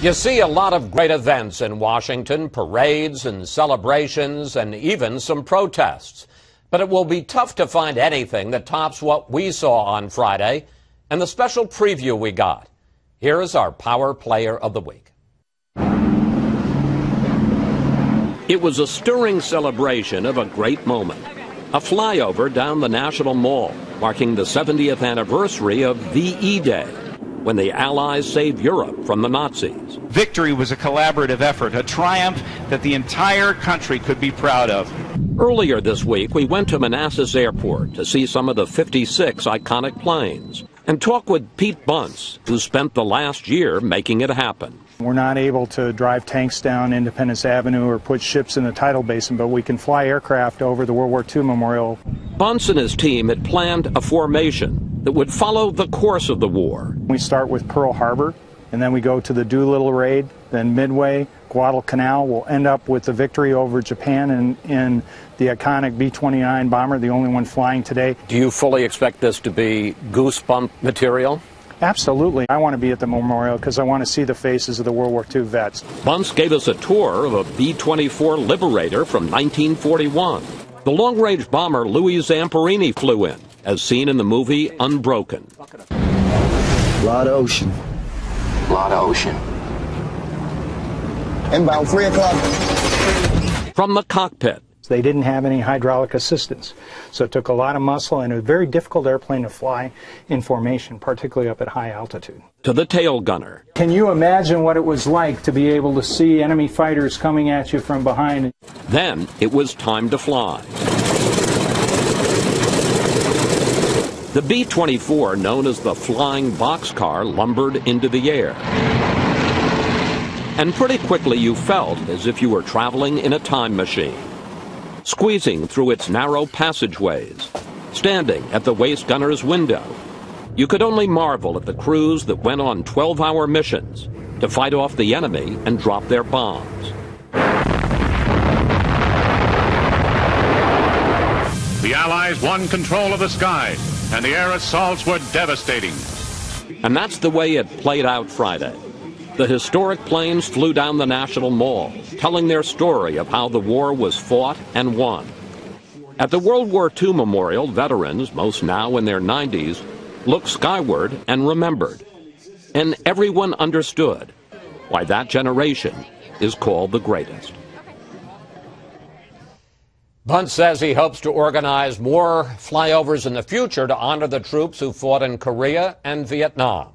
You see a lot of great events in Washington, parades and celebrations and even some protests. But it will be tough to find anything that tops what we saw on Friday and the special preview we got. Here is our Power Player of the Week. It was a stirring celebration of a great moment. A flyover down the National Mall, marking the 70th anniversary of VE Day, when the Allies saved Europe from the Nazis. Victory was a collaborative effort, a triumph that the entire country could be proud of. Earlier this week, we went to Manassas Airport to see some of the 56 iconic planes and talk with Pete Bunce, who spent the last year making it happen. We're not able to drive tanks down Independence Avenue or put ships in the tidal basin, but we can fly aircraft over the World War II Memorial. Bunce and his team had planned a formation that would follow the course of the war. We start with Pearl Harbor, and then we go to the Doolittle Raid, then Midway, Guadalcanal. We'll end up with the victory over Japan in the iconic B-29 bomber, the only one flying today. Do you fully expect this to be goosebump material? Absolutely. I want to be at the memorial because I want to see the faces of the World War II vets. Bunce gave us a tour of a B-24 Liberator from 1941. The long-range bomber Louis Zamperini flew in, as seen in the movie Unbroken. A lot of ocean. A lot of ocean. Inbound 3 o'clock. From the cockpit. They didn't have any hydraulic assistance, so it took a lot of muscle and a very difficult airplane to fly in formation, particularly up at high altitude. To the tail gunner. Can you imagine what it was like to be able to see enemy fighters coming at you from behind? Then it was time to fly. The B-24, known as the flying boxcar, lumbered into the air. And pretty quickly you felt as if you were traveling in a time machine, squeezing through its narrow passageways, standing at the waist gunner's window. You could only marvel at the crews that went on 12-hour missions to fight off the enemy and drop their bombs. The Allies won control of the sky, and the air assaults were devastating. And that's the way it played out Friday. The historic planes flew down the National Mall, telling their story of how the war was fought and won. At the World War II Memorial, veterans, most now in their 90s, looked skyward and remembered. And everyone understood why that generation is called the greatest. Bunce says he hopes to organize more flyovers in the future to honor the troops who fought in Korea and Vietnam.